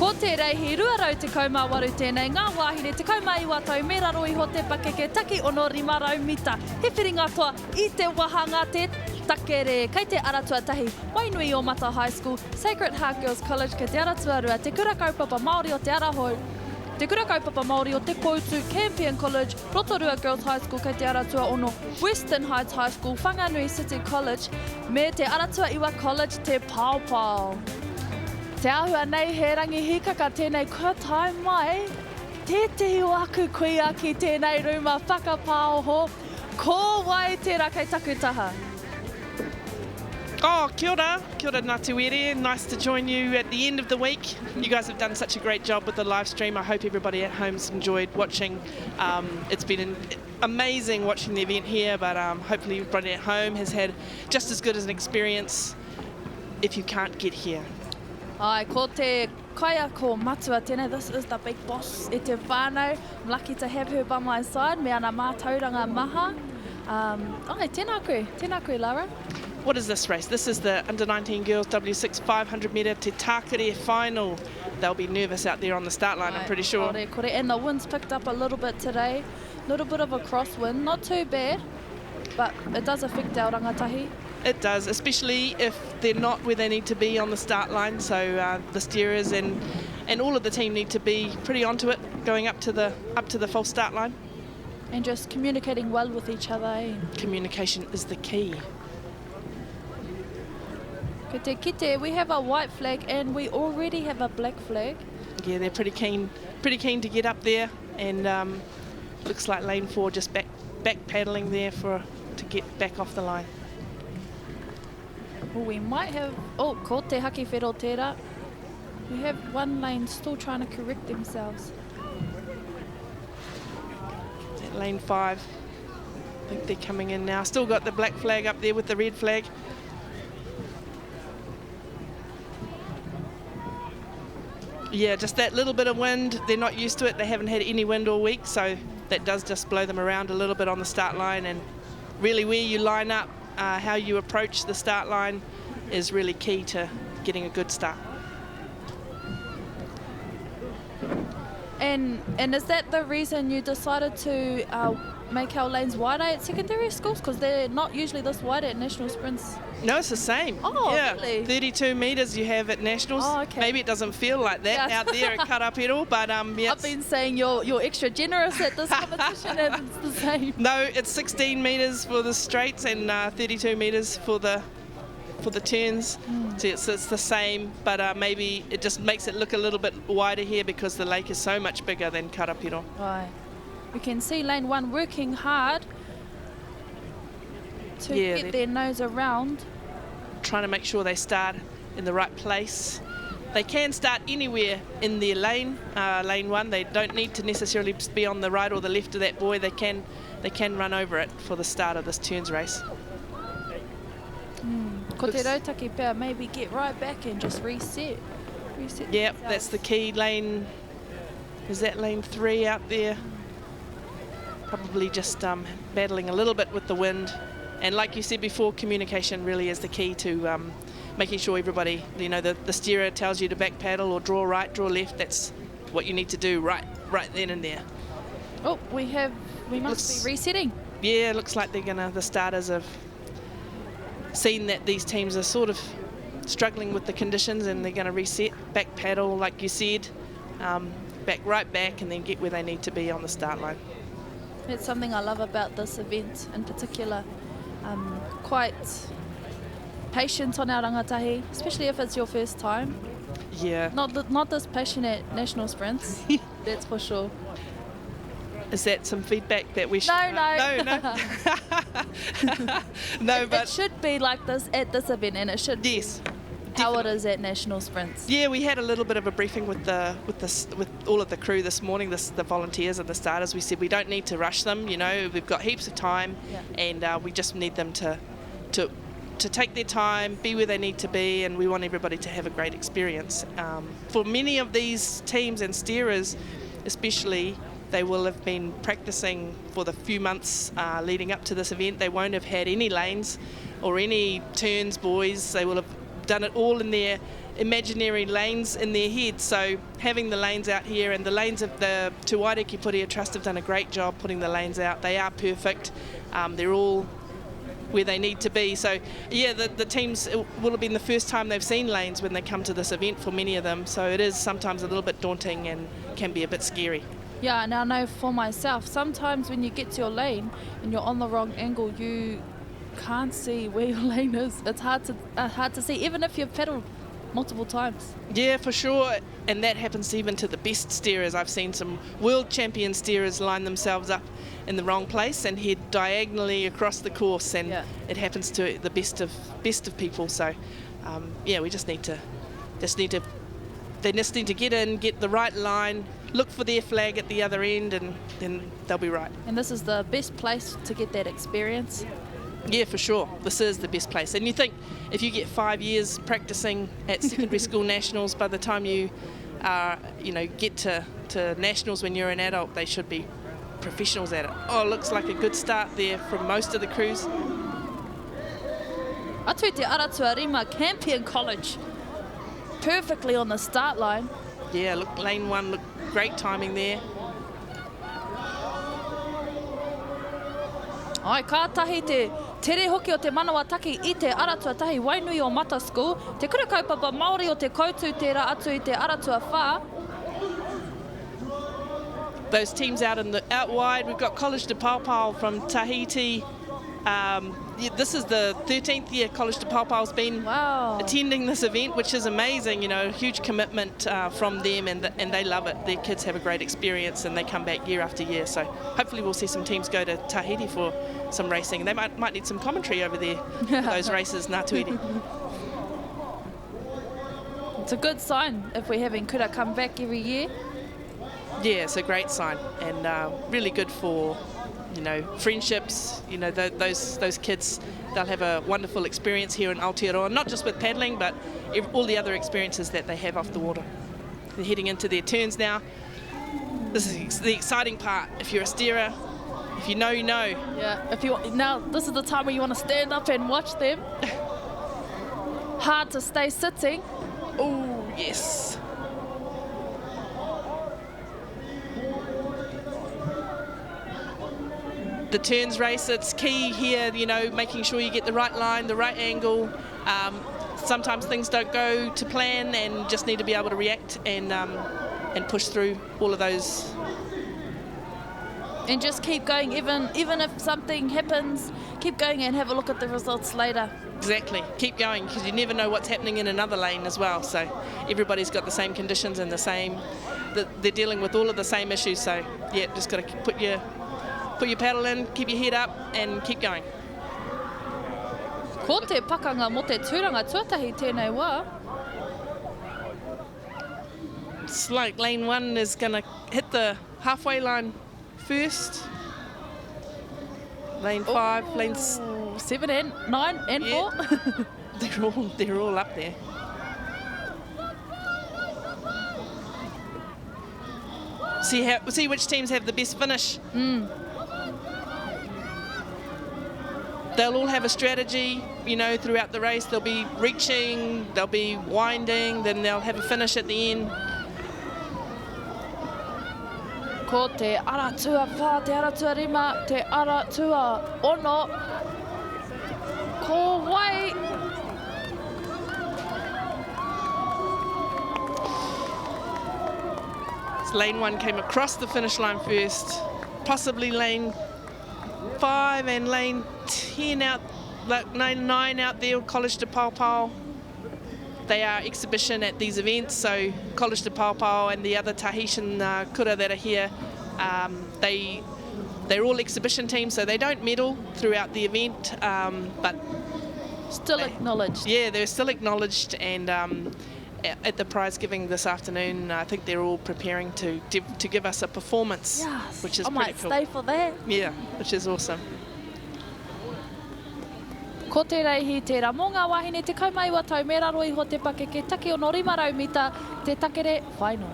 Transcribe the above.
Ko te reihi ruarau te kaumāwaru tēnei ngā wāhine te kaumaiwa tau me raro iho te pakeke taki ono 500 mita. He whiringa toa I te wahanga te Takere, kei te aratua tahi, Wainui o Mata High School, Sacred Heart Girls College, kei te aratua rua, te kura kaupapa Māori o te arahau, te kura kaupapa Māori o te Koutu, Campion College, Rotorua Girls High School, kei te aratua ono, Western Heights High School, Whanganui City College, me te aratua Iwa College, te Paupau. Te ahua nei he rangi hikaka tēnei kua tai mai, tētehi o aku kuia ki tēnei ruma whakapāoho, ko wai tērā kei takutaha. Oh, kia ora ngā te were. Nice to join you at the end of the week. You guys have done such a great job with the live stream. I hope everybody at home's enjoyed watching. It's been amazing watching the event here, but hopefully everybody at home has had just as good as an experience if you can't get here. Ai, ko te kaia ko matua tēnei, this is the big boss e te whānau. I'm lucky to have her by my side, me ana mātauranga maha. Ai, tēnā koe, Lara. What is this race? This is the Under-19 Girls W6 500 metre Te Takere final. They'll be nervous out there on the start line, I'm pretty sure. Kore. And the wind's picked up a little bit today. A little bit of a crosswind, not too bad, but it does affect our rangatahi. It does, especially if they're not where they need to be on the start line. So the steerers and all of the team need to be pretty onto it, going up to the false start line. And just communicating well with each other. Eh? Communication is the key. Kite, we have a white flag and we already have a black flag. Yeah, they're pretty keen to get up there, and looks like lane 4 just back paddling there to get back off the line. Well, we might have, ko te haki whero tērā. We have one lane still trying to correct themselves. At lane 5, I think they're coming in now. Still got the black flag up there with the red flag. Yeah, just that little bit of wind. They're not used to it. They haven't had any wind all week, so that does just blow them around a little bit on the start line. And really where you line up, how you approach the start line is really key to getting a good start. And is that the reason you decided to make our lanes wider at secondary schools? Because they're not usually this wide at national sprints. No, it's the same. Oh, yeah, really? 32 metres you have at nationals. Oh, okay. Maybe it doesn't feel like that out there at Karapiro, but yeah. I've been saying you're extra generous at this competition, and it's the same. No, it's 16 metres for the straights and 32 metres for the turns. So it's the same, but maybe it just makes it look a little bit wider here because the lake is so much bigger than Karapiro. Right. We can see lane 1 working hard to get their nose around. Trying to make sure they start in the right place. They can start anywhere in their lane, lane 1. They don't need to necessarily be on the right or the left of that buoy. They can run over it for the start of this turns race. Ko te rautaki pēr, maybe get right back and just reset. Yep, that's the key. Lane, is that lane 3 out there? Probably just battling a little bit with the wind. And like you said before, communication really is the key to making sure everybody, you know, the steerer tells you to back paddle or draw right, draw left. That's what you need to do right then and there. Oh, we must be resetting. Yeah, looks like the starters have seen that these teams are sort of struggling with the conditions, and they're going to reset, back paddle like you said, right back, and then get where they need to be on the start line. It's something I love about this event in particular. Quite patient on our rangatahi, especially if it's your first time. Yeah. Not this patient at national sprints, that's for sure. Is that some feedback that we should... No. No, but... It should be like this at this event, and it should be how it is at national sprints. Yeah, we had a little bit of a briefing with all of the crew this morning, the volunteers and the starters. We said we don't need to rush them, you know, we've got heaps of time, and we just need them to take their time, be where they need to be, and we want everybody to have a great experience. For many of these teams and steerers, especially, they will have been practicing for the few months leading up to this event. They won't have had any lanes or any turns, buoys. They will have done it all in their imaginary lanes in their head. So having the lanes out here, and the lanes of the Te Waireki Puria Trust have done a great job putting the lanes out. They are perfect. They're all where they need to be. So yeah, the teams, it will have been the first time they've seen lanes when they come to this event for many of them. So it is sometimes a little bit daunting and can be a bit scary. Yeah, and I know for myself, sometimes when you get to your lane and you're on the wrong angle, you can't see where your lane is. It's hard to see, even if you've pedalled multiple times. Yeah, for sure. And that happens even to the best steerers. I've seen some world champion steerers line themselves up in the wrong place and head diagonally across the course, and it happens to the best of people. So yeah, we just need to get in, get the right line, look for their flag at the other end, and then they'll be right. And this is the best place to get that experience. Yeah, for sure. This is the best place. And you think if you get 5 years practicing at secondary school nationals, by the time you get to nationals when you're an adult, they should be professionals at it. Oh, looks like a good start there from most of the crews. Atu te Aratua Rima Campion College. Perfectly on the start line. Yeah, look, lane 1, look, great timing there. Ai, kātahi te tere hoki o te manawa taki I te Aratua tahi Wainui o Mata School. Te kura kaupapa Māori o te koutu tērā atu I te Aratua whā. Those teams out wide, we've got College de Paupau from Tahiti. This is the 13th year College de Paupau's been attending this event, which is amazing. You know, huge commitment from them, and they love it. Their kids have a great experience, and they come back year after year. So hopefully we'll see some teams go to Tahiti for some racing. They might need some commentary over there for those races, Ngātuiri. It's a good sign if we're having kura come back every year. Yeah, it's a great sign, and really good for, friendships. Those kids, they'll have a wonderful experience here in Aotearoa, not just with paddling, but all the other experiences that they have off the water. They're heading into their turns now. This is the exciting part. If you're a steerer, if you know, you know. Yeah, now this is the time where you want to stand up and watch them. Hard to stay sitting. Oh, yes. The turns race, it's key here, making sure you get the right line, the right angle. Sometimes things don't go to plan, and just need to be able to react and push through all of those. And just keep going, even if something happens, keep going and have a look at the results later. Exactly, keep going, because you never know what's happening in another lane as well. So everybody's got the same conditions and they're dealing with all of the same issues. So yeah, just got to put your paddle in, keep your head up, and keep going. Ko te pakanga mo te tūranga tuatahi tēnei wā. It's like lane 1 is going to hit the halfway line first. Lane 5, lane 7 and 9 and 4. They're all up there. See which teams have the best finish. They'll all have a strategy, throughout the race. They'll be reaching, they'll be winding, then they'll have a finish at the end. Ko te Aratua whā, te Aratua Rima, te Aratua Ono. Ko wai. So lane 1 came across the finish line first, possibly lane 5 and lane 10 out, lane 9 out there, College de Paupau. They are exhibition at these events, so College de Paupau and the other Tahitian kura that are here, they're all exhibition teams, so they don't medal throughout the event, but still acknowledged. Yeah, they're still acknowledged, and at the prize giving this afternoon, I think they're all preparing to give us a performance, which is pretty cool. I might stay for that. Yeah, which is awesome. Ko te reihi te rā mō ngā wahine te kaumaiwa tau me raro iho te pake ke take o no 500 mita te Takere final.